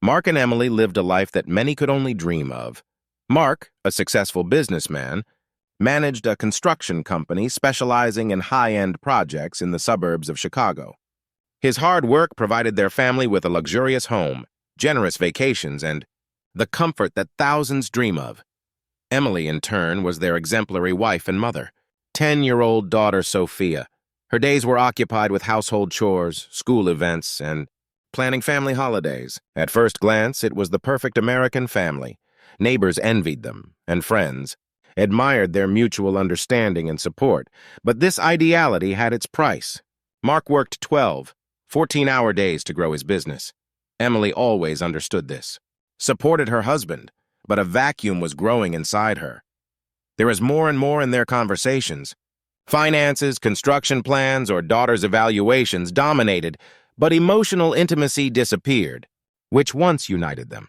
Mark and Emily lived a life that many could only dream of. Mark, a successful businessman, managed a construction company specializing in high-end projects in the suburbs of Chicago. His hard work provided their family with a luxurious home, generous vacations, and the comfort that thousands dream of. Emily, in turn, was their exemplary wife and mother. 10-year-old daughter Sophia. Her days were occupied with household chores, school events, and planning family holidays. At first glance, it was the perfect American family. Neighbors envied them, and friends admired their mutual understanding and support. But this ideality had its price. Mark worked 12, 14-hour days to grow his business. Emily always understood this, supported her husband, but a vacuum was growing inside her. There was more and more in their conversations. Finances, construction plans, or daughter's evaluations dominated, but emotional intimacy disappeared, which once united them.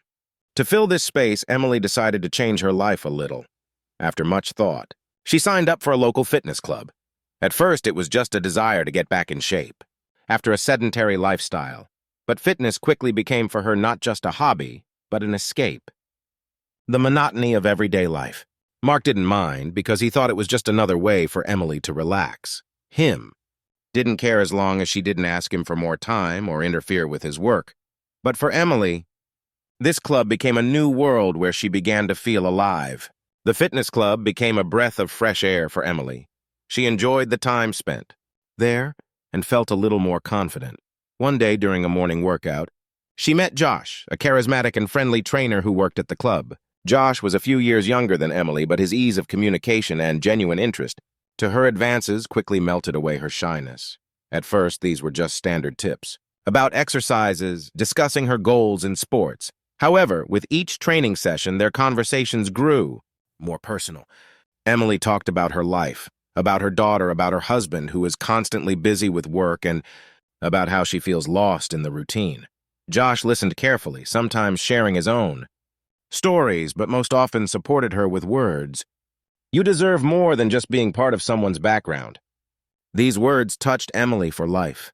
To fill this space, Emily decided to change her life a little. After much thought, she signed up for a local fitness club. At first, it was just a desire to get back in shape, after a sedentary lifestyle. But fitness quickly became for her not just a hobby, but an escape. The monotony of everyday life. Mark didn't mind because he thought it was just another way for Emily to relax. Him. Didn't care as long as she didn't ask him for more time or interfere with his work. But for Emily, this club became a new world where she began to feel alive. The fitness club became a breath of fresh air for Emily. She enjoyed the time spent there and felt a little more confident. One day during a morning workout, she met Josh, a charismatic and friendly trainer who worked at the club. Josh was a few years younger than Emily, but his ease of communication and genuine interest to her advances quickly melted away her shyness. At first, these were just standard tips about exercises, discussing her goals in sports. However, with each training session, their conversations grew more personal. Emily talked about her life, about her daughter, about her husband, who is constantly busy with work, and about how she feels lost in the routine. Josh listened carefully, sometimes sharing his own stories, but most often supported her with words. You deserve more than just being part of someone's background. These words touched Emily for life.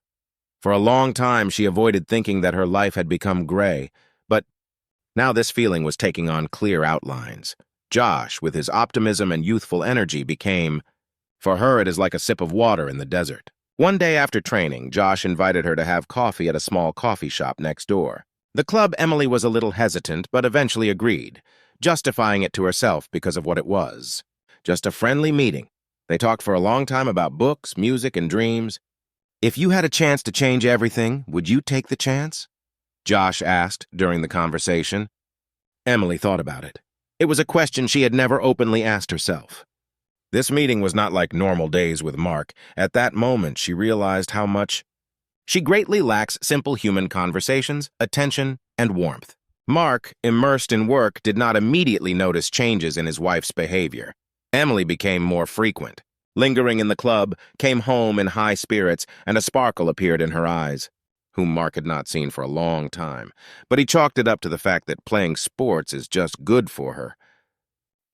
For a long time, she avoided thinking that her life had become gray, but now this feeling was taking on clear outlines. Josh, with his optimism and youthful energy, became, for her, it is like a sip of water in the desert. One day after training, Josh invited her to have coffee at a small coffee shop next door. The club, Emily was a little hesitant, but eventually agreed, justifying it to herself because of what it was. Just a friendly meeting. They talked for a long time about books, music, and dreams. If you had a chance to change everything, would you take the chance? Josh asked during the conversation. Emily thought about it. It was a question she had never openly asked herself. This meeting was not like normal days with Mark. At that moment, she realized how much she greatly lacks simple human conversations, attention, and warmth. Mark, immersed in work, did not immediately notice changes in his wife's behavior. Emily became more frequent. Lingering in the club, came home in high spirits, and a sparkle appeared in her eyes, whom Mark had not seen for a long time. But he chalked it up to the fact that playing sports is just good for her.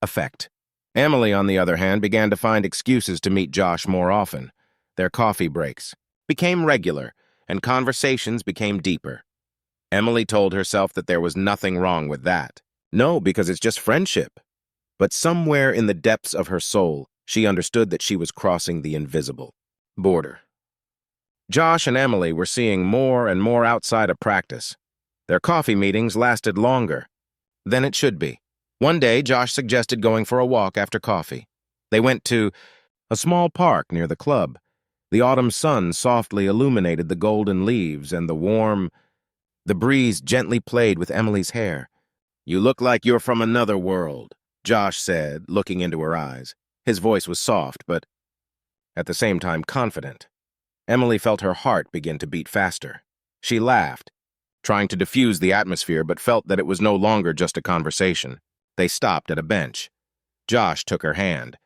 Effect. Emily, on the other hand, began to find excuses to meet Josh more often. Their coffee breaks became regular, and conversations became deeper. Emily told herself that there was nothing wrong with that. No, because it's just friendship. But somewhere in the depths of her soul, she understood that she was crossing the invisible border. Josh and Emily were seeing more and more outside of practice. Their coffee meetings lasted longer than it should be. One day, Josh suggested going for a walk after coffee. They went to a small park near the club. The autumn sun softly illuminated the golden leaves, and the breeze gently played with Emily's hair. You look like you're from another world, Josh said, looking into her eyes. His voice was soft, but at the same time confident. Emily felt her heart begin to beat faster. She laughed, trying to diffuse the atmosphere, but felt that it was no longer just a conversation. They stopped at a bench. Josh took her hand.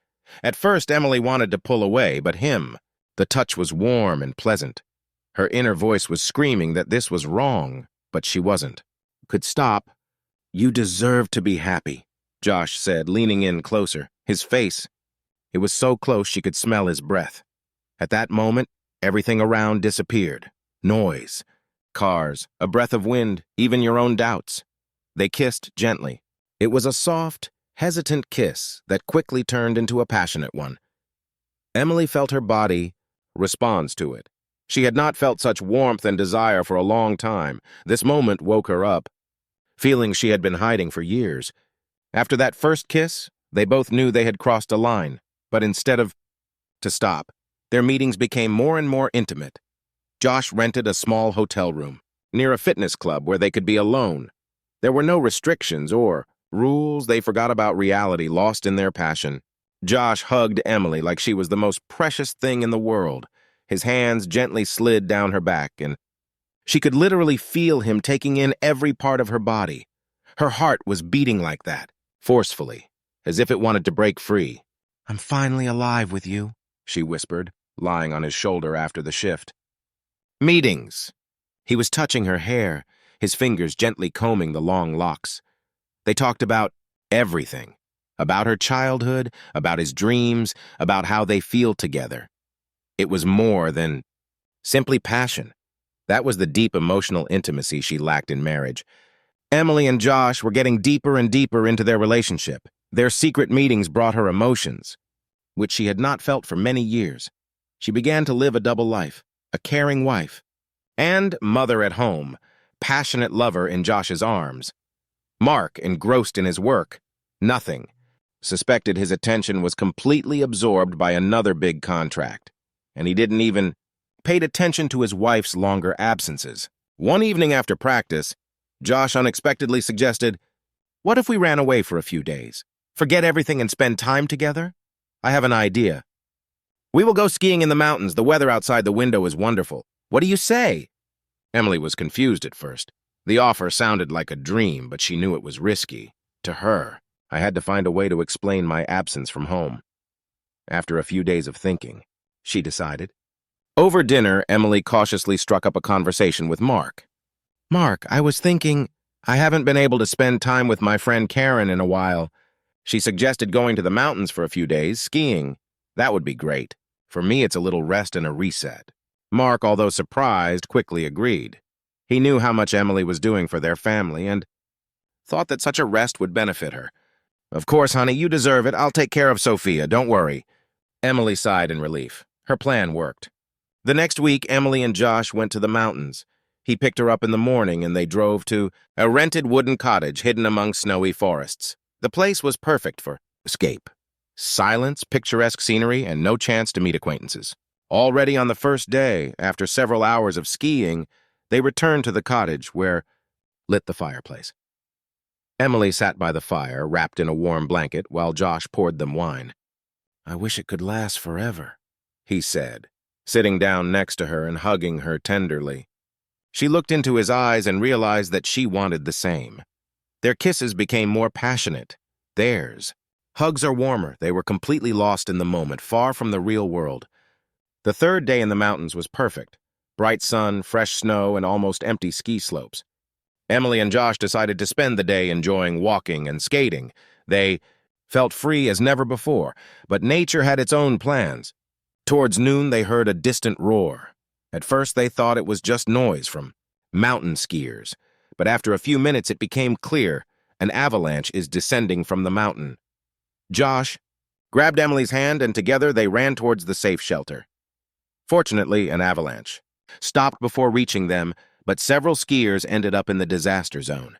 At first, Emily wanted to pull away, but the touch was warm and pleasant. Her inner voice was screaming that this was wrong, but she wasn't. Could stop. You deserve to be happy, Josh said, leaning in closer. His face, it was so close she could smell his breath. At that moment, everything around disappeared. Noise, cars, a breath of wind, even your own doubts. They kissed gently. It was a soft, hesitant kiss that quickly turned into a passionate one. Emily felt her body respond to it. She had not felt such warmth and desire for a long time. This moment woke her up, feelings she had been hiding for years. After that first kiss, they both knew they had crossed a line, but instead of to stop, their meetings became more and more intimate. Josh rented a small hotel room near a fitness club where they could be alone. There were no restrictions or rules. They forgot about reality, lost in their passion. Josh hugged Emily like she was the most precious thing in the world. His hands gently slid down her back, and she could literally feel him taking in every part of her body. Her heart was beating like that, forcefully, as if it wanted to break free. "I'm finally alive with you," she whispered, lying on his shoulder after the shift. Meetings. He was touching her hair, his fingers gently combing the long locks. They talked about everything. About her childhood, about his dreams, about how they feel together. It was more than simply passion. That was the deep emotional intimacy she lacked in marriage. Emily and Josh were getting deeper and deeper into their relationship. Their secret meetings brought her emotions, which she had not felt for many years. She began to live a double life, a caring wife, and mother at home, passionate lover in Josh's arms. Mark, engrossed in his work, nothing, suspected his attention was completely absorbed by another big contract, and he didn't even paid attention to his wife's longer absences. One evening after practice, Josh unexpectedly suggested, "What if we ran away for a few days? Forget everything and spend time together? I have an idea. We will go skiing in the mountains. The weather outside the window is wonderful. What do you say?" Emily was confused at first. The offer sounded like a dream, but she knew it was risky. To her, I had to find a way to explain my absence from home. After a few days of thinking, she decided. Over dinner, Emily cautiously struck up a conversation with Mark. "Mark, I was thinking, I haven't been able to spend time with my friend Karen in a while. She suggested going to the mountains for a few days, skiing. That would be great. For me, it's a little rest and a reset." Mark, although surprised, quickly agreed. He knew how much Emily was doing for their family and thought that such a rest would benefit her. "Of course, honey, you deserve it. I'll take care of Sophia, don't worry." Emily sighed in relief. Her plan worked. The next week, Emily and Josh went to the mountains. He picked her up in the morning and they drove to a rented wooden cottage hidden among snowy forests. The place was perfect for escape. Silence, picturesque scenery, and no chance to meet acquaintances. Already on the first day, after several hours of skiing, they returned to the cottage where lit the fireplace. Emily sat by the fire, wrapped in a warm blanket, while Josh poured them wine. "I wish it could last forever," he said, sitting down next to her and hugging her tenderly. She looked into his eyes and realized that she wanted the same. Their kisses became more passionate. Theirs. Hugs are warmer. They were completely lost in the moment, far from the real world. The third day in the mountains was perfect. Bright sun, fresh snow, and almost empty ski slopes. Emily and Josh decided to spend the day enjoying walking and skating. They felt free as never before, but nature had its own plans. Towards noon, they heard a distant roar. At first, they thought it was just noise from mountain skiers, but after a few minutes, it became clear an avalanche is descending from the mountain. Josh grabbed Emily's hand, and together they ran towards the safe shelter. Fortunately, an avalanche stopped before reaching them, but several skiers ended up in the disaster zone.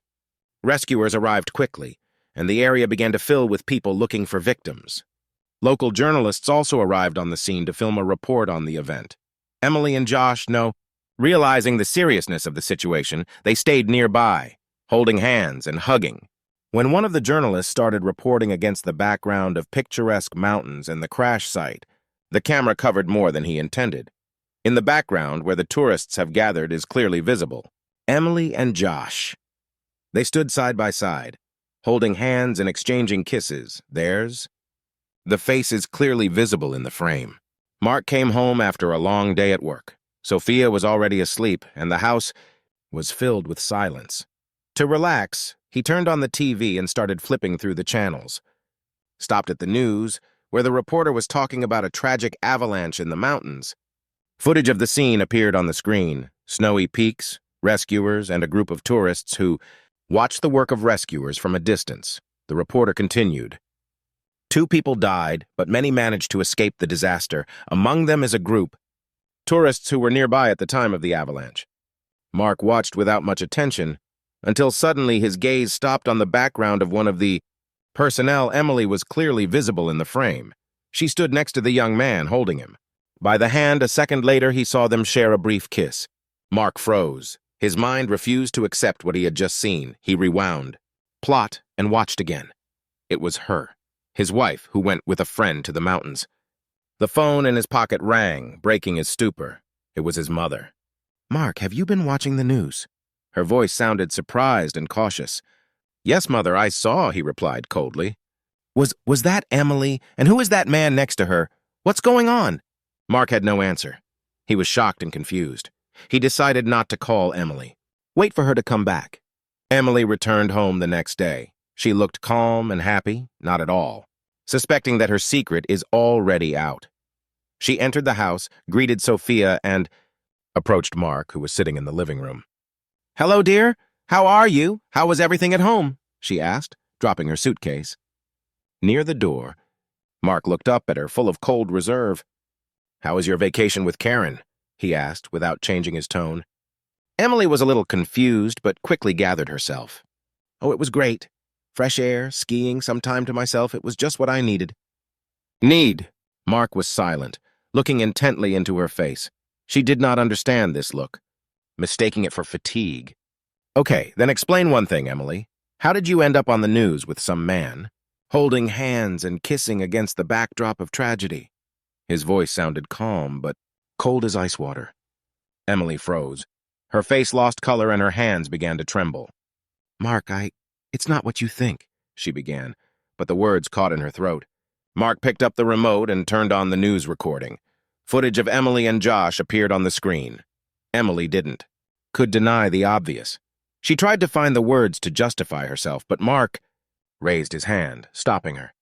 Rescuers arrived quickly, and the area began to fill with people looking for victims. Local journalists also arrived on the scene to film a report on the event. Emily and Josh, realizing the seriousness of the situation, they stayed nearby, holding hands and hugging. When one of the journalists started reporting against the background of picturesque mountains and the crash site, the camera covered more than he intended. In the background, where the tourists have gathered, is clearly visible Emily and Josh. They stood side by side, holding hands and exchanging kisses, theirs. The face is clearly visible in the frame. Mark came home after a long day at work. Sophia was already asleep, and the house was filled with silence. To relax, he turned on the TV and started flipping through the channels. Stopped at the news, where the reporter was talking about a tragic avalanche in the mountains. Footage of the scene appeared on the screen. Snowy peaks, rescuers, and a group of tourists who watched the work of rescuers from a distance. The reporter continued. 2 people died, but many managed to escape the disaster. Among them is a group, tourists who were nearby at the time of the avalanche. Mark watched without much attention, until suddenly his gaze stopped on the background of one of the personnel. Emily was clearly visible in the frame. She stood next to the young man, holding him. By the hand, a second later, he saw them share a brief kiss. Mark froze. His mind refused to accept what he had just seen. He rewound, plot, and watched again. It was her, his wife, who went with a friend to the mountains. The phone in his pocket rang, breaking his stupor. It was his mother. "Mark, have you been watching the news?" Her voice sounded surprised and cautious. "Yes, Mother, I saw," he replied coldly. Was that Emily? And who is that man next to her? What's going on?" Mark had no answer. He was shocked and confused. He decided not to call Emily. Wait for her to come back. Emily returned home the next day. She looked calm and happy, not at all, suspecting that her secret is already out. She entered the house, greeted Sophia, and approached Mark, who was sitting in the living room. "Hello, dear. How are you? How was everything at home?" she asked, dropping her suitcase. Near the door, Mark looked up at her, full of cold reserve. "How was your vacation with Karen?" he asked, without changing his tone. Emily was a little confused, but quickly gathered herself. "Oh, it was great. Fresh air, skiing, some time to myself. It was just what I needed." "Need?" Mark was silent, looking intently into her face. She did not understand this look, mistaking it for fatigue. "Okay, then explain one thing, Emily. How did you end up on the news with some man, holding hands and kissing against the backdrop of tragedy?" His voice sounded calm, but cold as ice water. Emily froze. Her face lost color and her hands began to tremble. "Mark, it's not what you think," she began, but the words caught in her throat. Mark picked up the remote and turned on the news recording. Footage of Emily and Josh appeared on the screen. Emily could deny the obvious. She tried to find the words to justify herself, but Mark raised his hand, stopping her.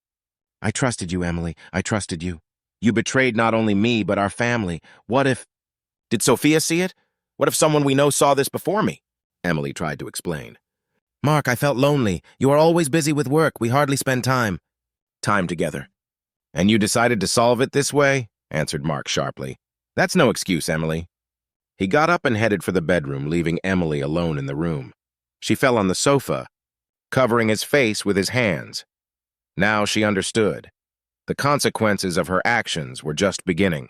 "I trusted you, Emily. I trusted you. You betrayed not only me, but our family. What if—" "Did Sophia see it? What if someone we know saw this before me?" Emily tried to explain. "Mark, I felt lonely. You are always busy with work. We hardly spend time together." "And you decided to solve it this way?" answered Mark sharply. "That's no excuse, Emily." He got up and headed for the bedroom, leaving Emily alone in the room. She fell on the sofa, covering his face with his hands. Now she understood. The consequences of her actions were just beginning.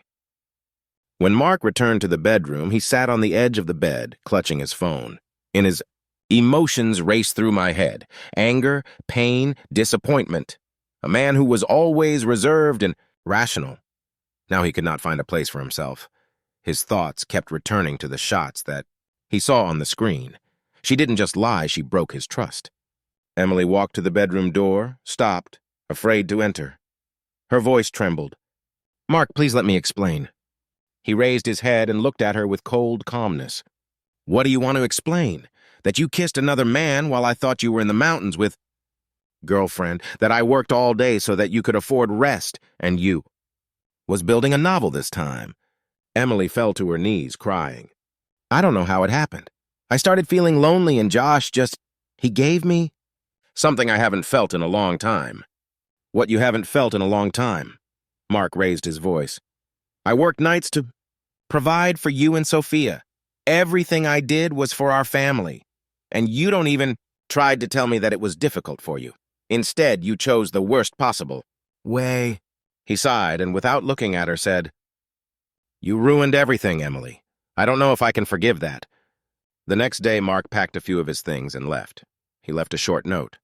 When Mark returned to the bedroom, he sat on the edge of the bed, clutching his phone. In his emotions raced through my head. Anger, pain, disappointment. A man who was always reserved and rational. Now he could not find a place for himself. His thoughts kept returning to the shots that he saw on the screen. She didn't just lie, she broke his trust. Emily walked to the bedroom door, stopped, afraid to enter. Her voice trembled. "Mark, please let me explain." He raised his head and looked at her with cold calmness. "What do you want to explain? That you kissed another man while I thought you were in the mountains with girlfriend, that I worked all day so that you could afford rest, and you was building a novel this time." Emily fell to her knees, crying. "I don't know how it happened. I started feeling lonely and Josh he gave me something I haven't felt in a long time." "What you haven't felt in a long time?" Mark raised his voice. "I worked nights to provide for you and Sophia. Everything I did was for our family. And you don't even tried to tell me that it was difficult for you. Instead, you chose the worst possible way." He sighed and, without looking at her, said, "You ruined everything, Emily. I don't know if I can forgive that." The next day, Mark packed a few of his things and left. He left a short note.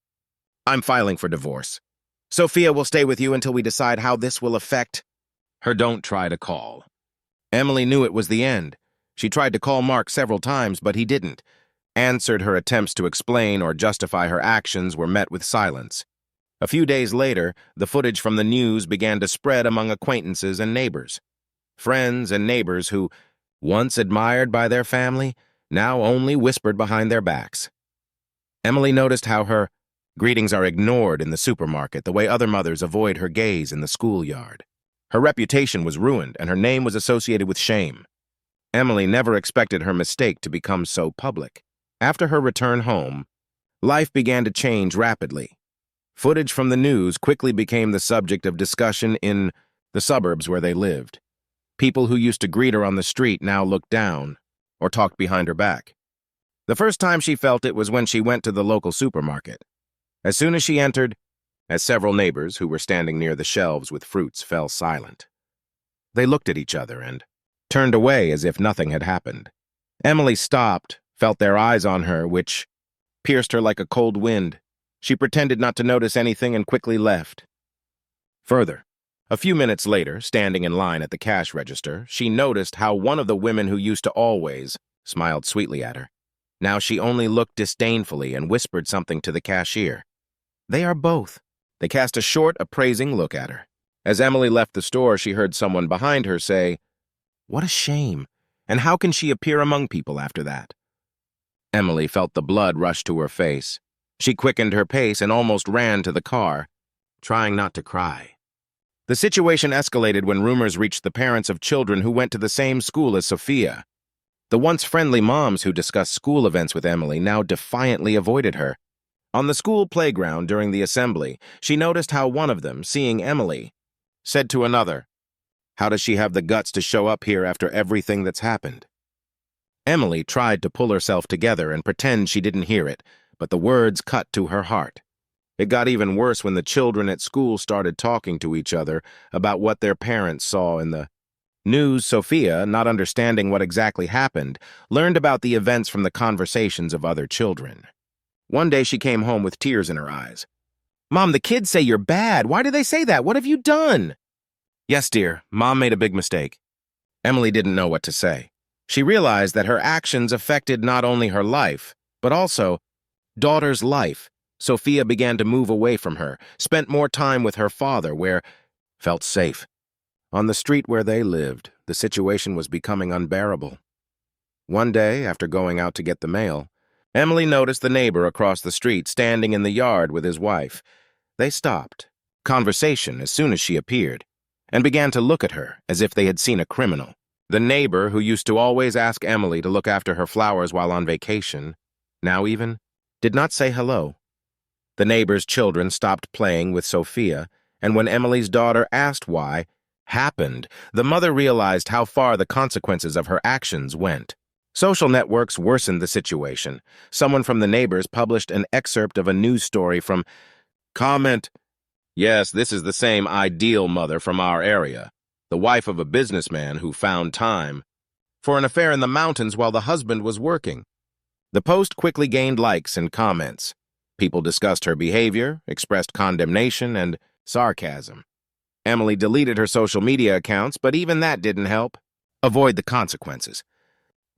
"I'm filing for divorce. Sophia will stay with you until we decide how this will affect her. Don't try to call." Emily knew it was the end. She tried to call Mark several times, but he didn't. Answered her attempts to explain or justify her actions were met with silence. A few days later, the footage from the news began to spread among acquaintances and neighbors. Friends and neighbors who, once admired by their family, now only whispered behind their backs. Emily noticed how her greetings are ignored in the supermarket, the way other mothers avoid her gaze in the schoolyard. Her reputation was ruined, and her name was associated with shame. Emily never expected her mistake to become so public. After her return home, life began to change rapidly. Footage from the news quickly became the subject of discussion in the suburbs where they lived. People who used to greet her on the street now looked down or talked behind her back. The first time she felt it was when she went to the local supermarket. As soon as she entered, as several neighbors who were standing near the shelves with fruits fell silent. They looked at each other and turned away as if nothing had happened. Emily stopped, felt their eyes on her, which pierced her like a cold wind. She pretended not to notice anything and quickly left. Further, a few minutes later, standing in line at the cash register, she noticed how one of the women who used to always smiled sweetly at her. Now she only looked disdainfully and whispered something to the cashier. "They are both." They cast a short, appraising look at her. As Emily left the store, she heard someone behind her say, "What a shame, and how can she appear among people after that?" Emily felt the blood rush to her face. She quickened her pace and almost ran to the car, trying not to cry. The situation escalated when rumors reached the parents of children who went to the same school as Sophia. The once friendly moms who discussed school events with Emily now defiantly avoided her. On the school playground during the assembly, she noticed how one of them, seeing Emily, said to another, "How does she have the guts to show up here after everything that's happened?" Emily tried to pull herself together and pretend she didn't hear it, but the words cut to her heart. It got even worse when the children at school started talking to each other about what their parents saw in the news. Sophia, not understanding what exactly happened, learned about the events from the conversations of other children. One day she came home with tears in her eyes. "Mom, the kids say you're bad. Why do they say that? What have you done?" "Yes, dear, Mom made a big mistake." Emily didn't know what to say. She realized that her actions affected not only her life, but also daughter's life. Sophia began to move away from her, spent more time with her father, where felt safe. On the street where they lived, the situation was becoming unbearable. One day, after going out to get the mail, Emily noticed the neighbor across the street standing in the yard with his wife. They stopped conversation as soon as she appeared, and began to look at her as if they had seen a criminal. The neighbor, who used to always ask Emily to look after her flowers while on vacation, now even did not say hello. The neighbor's children stopped playing with Sophia, and when Emily's daughter asked why happened, the mother realized how far the consequences of her actions went. Social networks worsened the situation. Someone from the neighbors published an excerpt of a news story from comment, "Yes, this is the same ideal mother from our area, the wife of a businessman who found time for an affair in the mountains while the husband was working." The post quickly gained likes and comments. People discussed her behavior, expressed condemnation and sarcasm. Emily deleted her social media accounts, but even that didn't help. Avoid the consequences.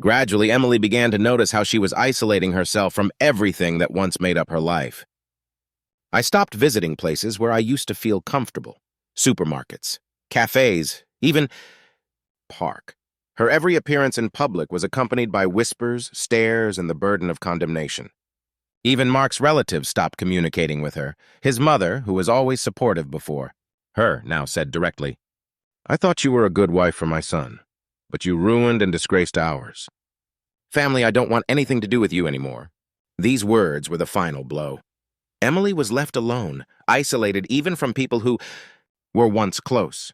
Gradually, Emily began to notice how she was isolating herself from everything that once made up her life. "I stopped visiting places where I used to feel comfortable. Supermarkets, cafes, even park." Her every appearance in public was accompanied by whispers, stares, and the burden of condemnation. Even Mark's relatives stopped communicating with her. His mother, who was always supportive before, her now said directly, "I thought you were a good wife for my son, but you ruined and disgraced ours. Family, I don't want anything to do with you anymore." These words were the final blow. Emily was left alone, isolated even from people who were once close.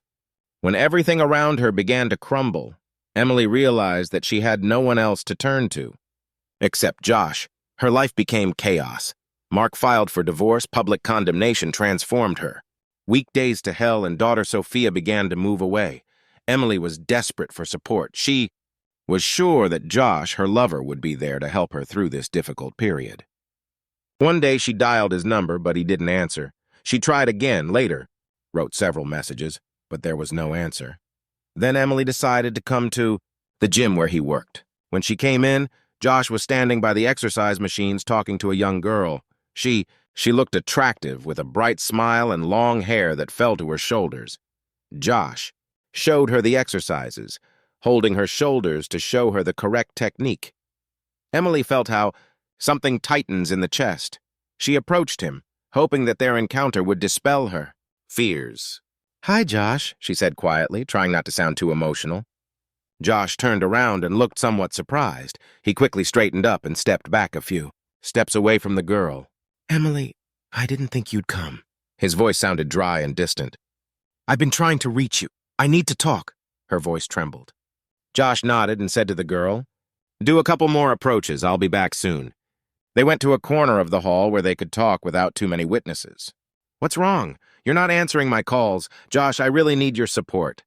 When everything around her began to crumble, Emily realized that she had no one else to turn to. Except Josh, her life became chaos. Mark filed for divorce, public condemnation transformed her. Weekdays to hell, and daughter Sophia began to move away. Emily was desperate for support. She was sure that Josh, her lover, would be there to help her through this difficult period. One day she dialed his number, but he didn't answer. She tried again later, wrote several messages, but there was no answer. Then Emily decided to come to the gym where he worked. When she came in, Josh was standing by the exercise machines talking to a young girl. She looked attractive, with a bright smile and long hair that fell to her shoulders. Josh showed her the exercises, holding her shoulders to show her the correct technique. Emily felt how something tightens in the chest. She approached him, hoping that their encounter would dispel her fears. "Hi, Josh," she said quietly, trying not to sound too emotional. Josh turned around and looked somewhat surprised. He quickly straightened up and stepped back a few steps away from the girl. "Emily, I didn't think you'd come." His voice sounded dry and distant. "I've been trying to reach you. I need to talk." Her voice trembled. Josh nodded and said to the girl, "Do a couple more approaches. I'll be back soon." They went to a corner of the hall where they could talk without too many witnesses. "What's wrong? You're not answering my calls. Josh, I really need your support.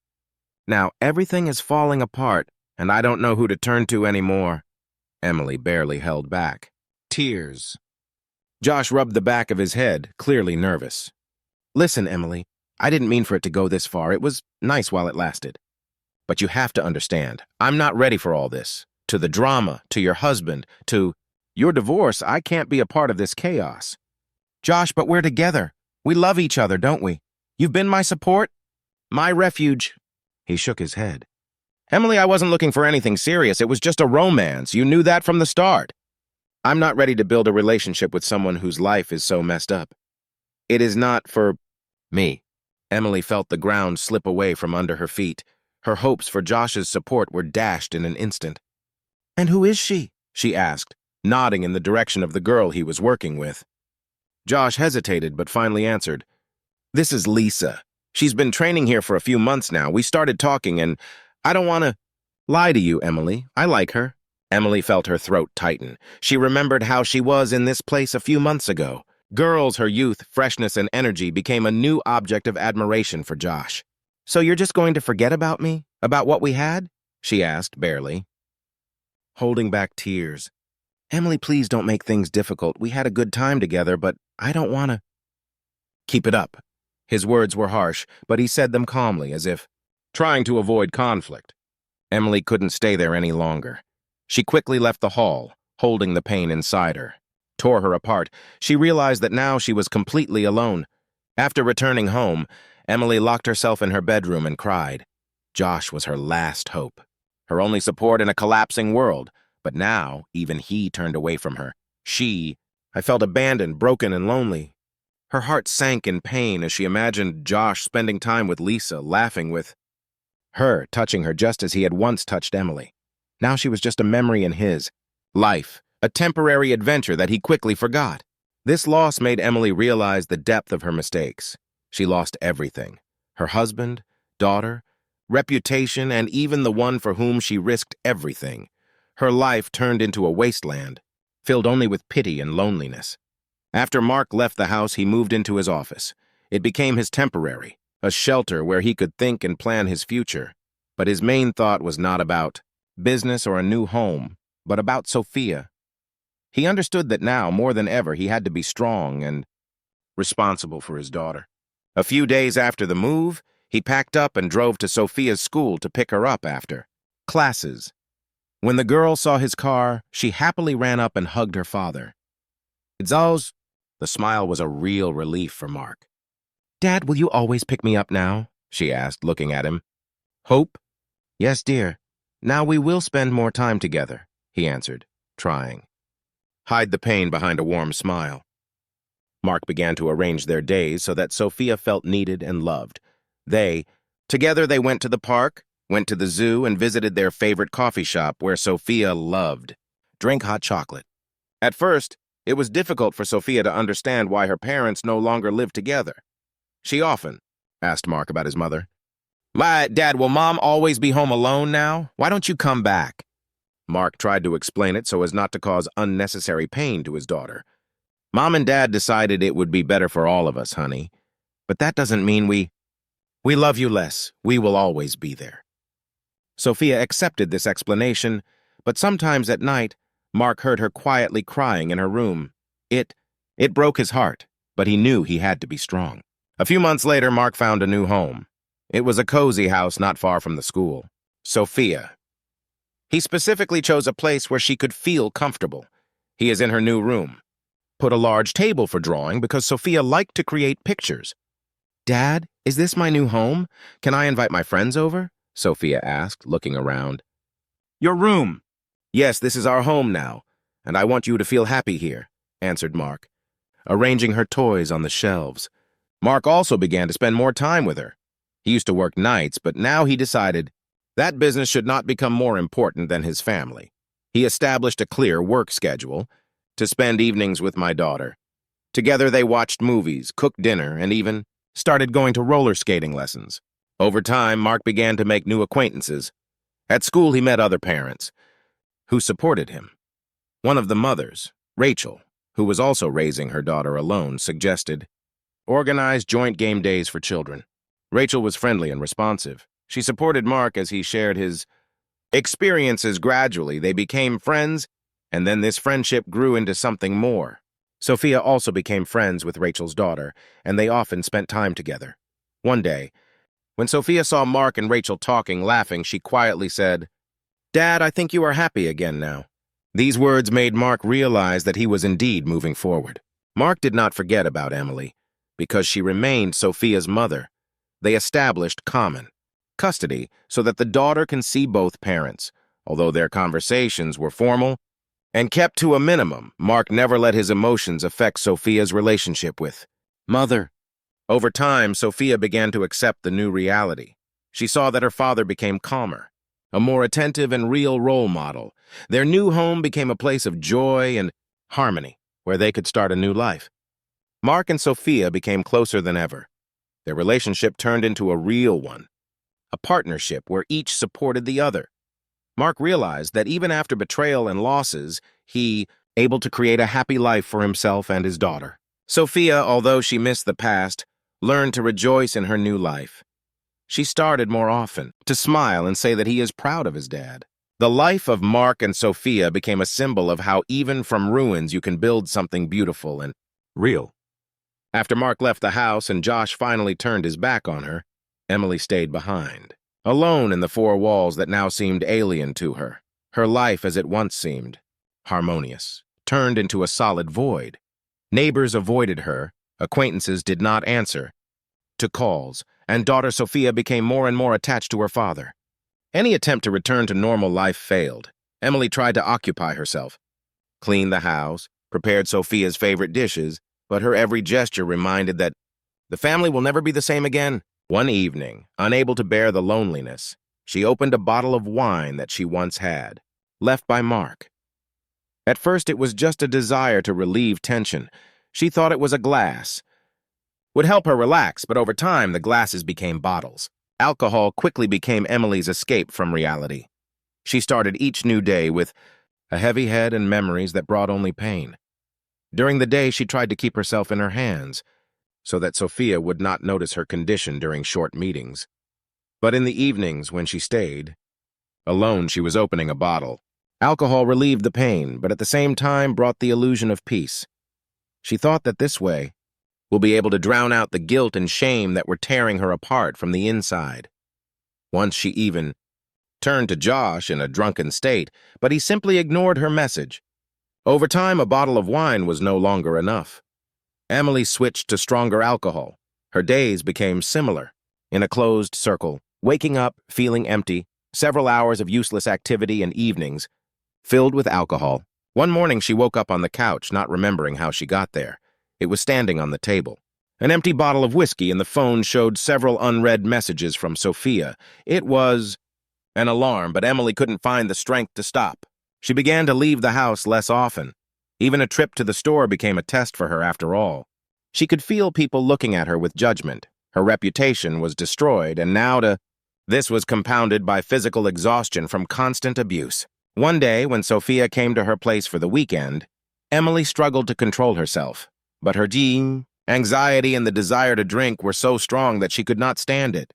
Now, everything is falling apart, and I don't know who to turn to anymore." Emily barely held back tears. Josh rubbed the back of his head, clearly nervous. "Listen, Emily, I didn't mean for it to go this far. It was nice while it lasted. But you have to understand, I'm not ready for all this. To the drama, to your husband, to your divorce, I can't be a part of this chaos." "Josh, but we're together. We love each other, don't we? You've been my support, my refuge." He shook his head. "Emily, I wasn't looking for anything serious. It was just a romance. You knew that from the start. I'm not ready to build a relationship with someone whose life is so messed up. It is not for me." Emily felt the ground slip away from under her feet. Her hopes for Josh's support were dashed in an instant. "And who is she?" she asked, nodding in the direction of the girl he was working with. Josh hesitated but finally answered, "This is Lisa. She's been training here for a few months now. We started talking and I don't want to lie to you, Emily. I like her." Emily felt her throat tighten. She remembered how she was in this place a few months ago. Girls, her youth, freshness, and energy became a new object of admiration for Josh. "So you're just going to forget about me? About what we had?" she asked, barely, holding back tears. "Emily, please don't make things difficult. We had a good time together, but I don't want to." "Keep it up." His words were harsh, but he said them calmly, as if trying to avoid conflict. Emily couldn't stay there any longer. She quickly left the hall, holding the pain inside her. Tore her apart. She realized that now she was completely alone. After returning home, Emily locked herself in her bedroom and cried. Josh was her last hope, her only support in a collapsing world. But now, even he turned away from her. I felt abandoned, broken, and lonely. Her heart sank in pain as she imagined Josh spending time with Lisa, laughing with her, touching her just as he had once touched Emily. Now she was just a memory in his life, a temporary adventure that he quickly forgot. This loss made Emily realize the depth of her mistakes. She lost everything: her husband, daughter, reputation, and even the one for whom she risked everything. Her life turned into a wasteland, filled only with pity and loneliness. After Mark left the house, he moved into his office. It became his temporary, a shelter where he could think and plan his future. But his main thought was not about business or a new home, but about Sophia. He understood that now, more than ever, he had to be strong and responsible for his daughter. A few days after the move, he packed up and drove to Sophia's school to pick her up after classes. When the girl saw his car, she happily ran up and hugged her father. "It's ours." The smile was a real relief for Mark. "Dad, will you always pick me up now?" she asked, looking at him. "Hope?" "Yes, dear. Now we will spend more time together," he answered, trying hide the pain behind a warm smile. Mark began to arrange their days so that Sophia felt needed and loved. Together they went to the park, went to the zoo, and visited their favorite coffee shop where Sophia loved. Drink hot chocolate. At first, it was difficult for Sophia to understand why her parents no longer lived together. She often asked Mark about his mother. Dad, will Mom always be home alone now? Why don't you come back?" Mark tried to explain it so as not to cause unnecessary pain to his daughter. "Mom and Dad decided it would be better for all of us, honey. But that doesn't mean we love you less. We will always be there." Sophia accepted this explanation, but sometimes at night, Mark heard her quietly crying in her room. It broke his heart, but he knew he had to be strong. A few months later, Mark found a new home. It was a cozy house not far from the school. Sophia. He specifically chose a place where she could feel comfortable. He is in her new room. Put a large table for drawing because Sophia liked to create pictures. "Dad, is this my new home? Can I invite my friends over?" Sophia asked, looking around. "Your room." "Yes, this is our home now, and I want you to feel happy here," answered Mark, arranging her toys on the shelves. Mark also began to spend more time with her. He used to work nights, but now he decided That business should not become more important than his family. He established a clear work schedule to spend evenings with my daughter. Together they watched movies, cooked dinner, and even started going to roller skating lessons. Over time, Mark began to make new acquaintances. At school, he met other parents who supported him. One of the mothers, Rachel, who was also raising her daughter alone, suggested, "Organize joint game days for children." Rachel was friendly and responsive. She supported Mark as he shared his experiences. Gradually, they became friends, and then this friendship grew into something more. Sophia also became friends with Rachel's daughter, and they often spent time together. One day, when Sophia saw Mark and Rachel talking, laughing, she quietly said, "Dad, I think you are happy again now." These words made Mark realize that he was indeed moving forward. Mark did not forget about Emily, because she remained Sophia's mother. They established common custody so that the daughter can see both parents. Although their conversations were formal and kept to a minimum, Mark never let his emotions affect Sophia's relationship with Mother. Over time, Sophia began to accept the new reality. She saw that her father became calmer, a more attentive and real role model. Their new home became a place of joy and harmony, where they could start a new life. Mark and Sophia became closer than ever. Their relationship turned into a real one, a partnership where each supported the other. Mark realized that even after betrayal and losses, he able to create a happy life for himself and his daughter. Sophia, although she missed the past, learned to rejoice in her new life. She started more often to smile and say that he is proud of his dad. The life of Mark and Sophia became a symbol of how even from ruins you can build something beautiful and real. After Mark left the house and Josh finally turned his back on her, Emily stayed behind, alone in the four walls that now seemed alien to her. Her life, as it once seemed harmonious, turned into a solid void. Neighbors avoided her, acquaintances did not answer to calls, and daughter Sophia became more and more attached to her father. Any attempt to return to normal life failed. Emily tried to occupy herself, cleaned the house, prepared Sophia's favorite dishes, but her every gesture reminded that the family will never be the same again. One evening, unable to bear the loneliness, she opened a bottle of wine that she once had, left by Mark. At first, it was just a desire to relieve tension. She thought it was a glass, would help her relax, but over time, the glasses became bottles. Alcohol quickly became Emily's escape from reality. She started each new day with a heavy head and memories that brought only pain. During the day, she tried to keep herself in her hands, so that Sophia would not notice her condition during short meetings. But in the evenings, when she stayed alone, she was opening a bottle. Alcohol relieved the pain, but at the same time brought the illusion of peace. She thought that this way, will be able to drown out the guilt and shame that were tearing her apart from the inside. Once she even turned to Josh in a drunken state, but he simply ignored her message. Over time, a bottle of wine was no longer enough. Emily switched to stronger alcohol. Her days became similar, in a closed circle, waking up, feeling empty, several hours of useless activity and evenings, filled with alcohol. One morning she woke up on the couch, not remembering how she got there. It was standing on the table. An empty bottle of whiskey, and the phone showed several unread messages from Sophia. It was an alarm, but Emily couldn't find the strength to stop. She began to leave the house less often. Even a trip to the store became a test for her after all. She could feel people looking at her with judgment. Her reputation was destroyed, and this was compounded by physical exhaustion from constant abuse. One day, when Sophia came to her place for the weekend, Emily struggled to control herself. But her anxiety and the desire to drink were so strong that she could not stand it.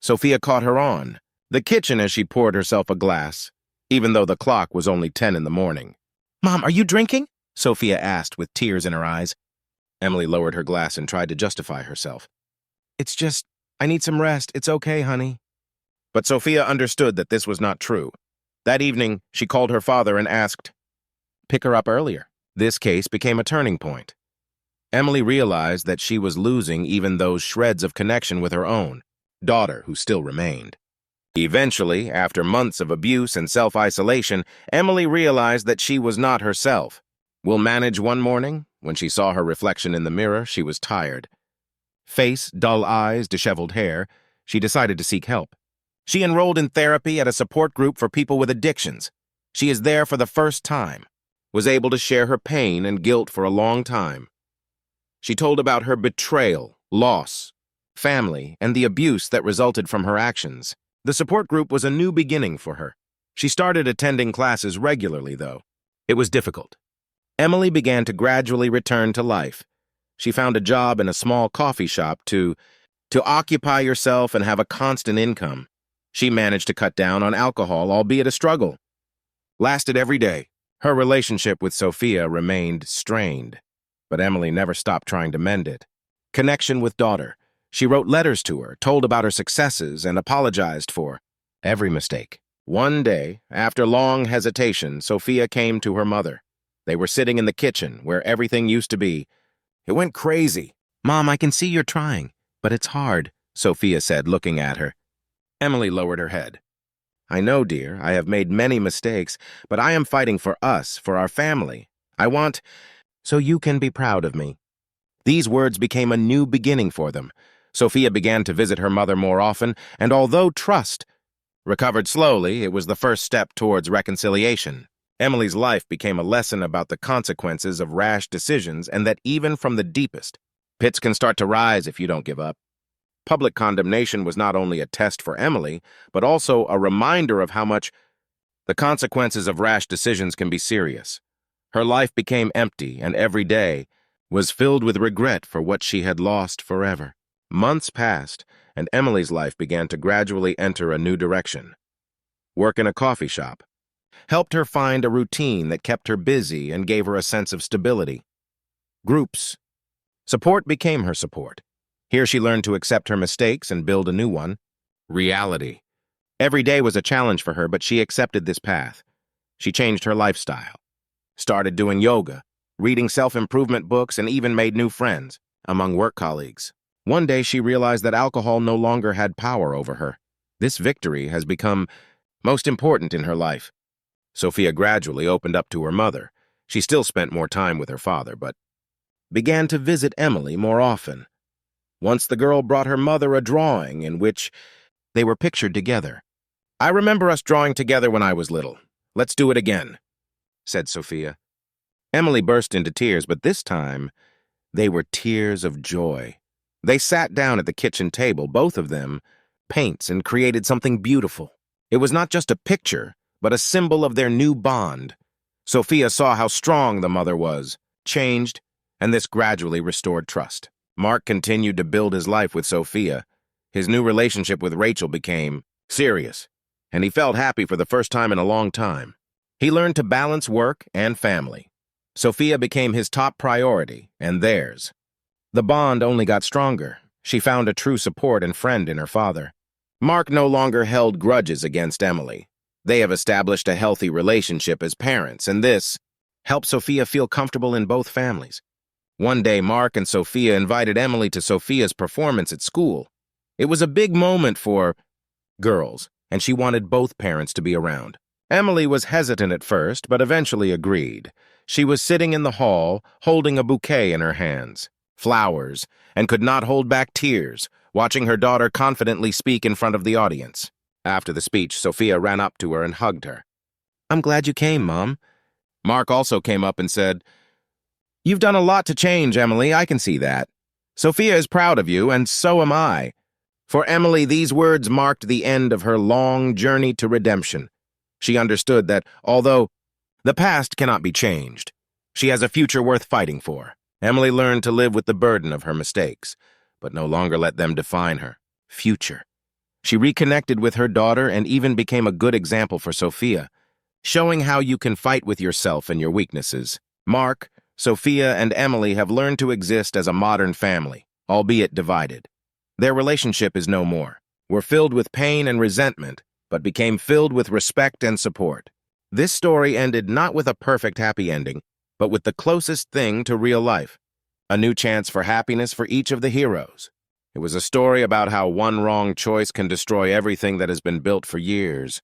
Sophia caught her on the kitchen as she poured herself a glass, even though the clock was only 10 in the morning. "Mom, are you drinking?" Sophia asked with tears in her eyes. Emily lowered her glass and tried to justify herself. "It's just, I need some rest. It's okay, honey." But Sophia understood that this was not true. That evening, she called her father and asked, "Pick her up earlier." This case became a turning point. Emily realized that she was losing even those shreds of connection with her own daughter who still remained. Eventually, after months of abuse and self-isolation, Emily realized that she was not herself. Will manage one morning, when she saw her reflection in the mirror, she was tired. Face, dull eyes, disheveled hair, she decided to seek help. She enrolled in therapy at a support group for people with addictions. She is there for the first time, was able to share her pain and guilt for a long time. She told about her betrayal, loss, family, and the abuse that resulted from her actions. The support group was a new beginning for her. She started attending classes regularly, though. It was difficult. Emily began to gradually return to life. She found a job in a small coffee shop to occupy herself and have a constant income. She managed to cut down on alcohol, albeit a struggle. Lasted every day. Her relationship with Sophia remained strained, but Emily never stopped trying to mend it. Connection with daughter. She wrote letters to her, told about her successes, and apologized for every mistake. One day, after long hesitation, Sophia came to her mother. They were sitting in the kitchen, where everything used to be. It went crazy. "Mom, I can see you're trying, but it's hard," Sophia said, looking at her. Emily lowered her head. "I know, dear, I have made many mistakes, but I am fighting for us, for our family. I want so you can be proud of me." These words became a new beginning for them. Sophia began to visit her mother more often, and although trust recovered slowly, it was the first step towards reconciliation. Emily's life became a lesson about the consequences of rash decisions and that even from the deepest, pits can start to rise if you don't give up. Public condemnation was not only a test for Emily, but also a reminder of how much the consequences of rash decisions can be serious. Her life became empty, and every day was filled with regret for what she had lost forever. Months passed, and Emily's life began to gradually enter a new direction. Work in a coffee shop helped her find a routine that kept her busy and gave her a sense of stability. Groups. Support became her support. Here she learned to accept her mistakes and build a new one. Reality. Every day was a challenge for her, but she accepted this path. She changed her lifestyle, started doing yoga, reading self-improvement books, and even made new friends among work colleagues. One day she realized that alcohol no longer had power over her. This victory has become most important in her life. Sophia gradually opened up to her mother. She still spent more time with her father, but began to visit Emily more often. Once the girl brought her mother a drawing in which they were pictured together. "I remember us drawing together when I was little. Let's do it again," said Sophia. Emily burst into tears, but this time they were tears of joy. They sat down at the kitchen table, both of them, paints, and created something beautiful. It was not just a picture, but a symbol of their new bond. Sophia saw how strong the mother was, changed, and this gradually restored trust. Mark continued to build his life with Sophia. His new relationship with Rachel became serious, and he felt happy for the first time in a long time. He learned to balance work and family. Sophia became his top priority, and theirs. The bond only got stronger. She found a true support and friend in her father. Mark no longer held grudges against Emily. They have established a healthy relationship as parents, and this helped Sophia feel comfortable in both families. One day, Mark and Sophia invited Emily to Sophia's performance at school. It was a big moment for girls, and she wanted both parents to be around. Emily was hesitant at first, but eventually agreed. She was sitting in the hall, holding a bouquet in her hands, flowers, and could not hold back tears, watching her daughter confidently speak in front of the audience. After the speech, Sophia ran up to her and hugged her. "I'm glad you came, Mom." Mark also came up and said, "You've done a lot to change, Emily, I can see that. Sophia is proud of you, and so am I." For Emily, these words marked the end of her long journey to redemption. She understood that, although the past cannot be changed, she has a future worth fighting for. Emily learned to live with the burden of her mistakes, but no longer let them define her future. She reconnected with her daughter and even became a good example for Sophia, showing how you can fight with yourself and your weaknesses. Mark, Sophia, and Emily have learned to exist as a modern family, albeit divided. Their relationship is no more. Were filled with pain and resentment, but became filled with respect and support. This story ended not with a perfect happy ending, but with the closest thing to real life. A new chance for happiness for each of the heroes. It was a story about how one wrong choice can destroy everything that has been built for years.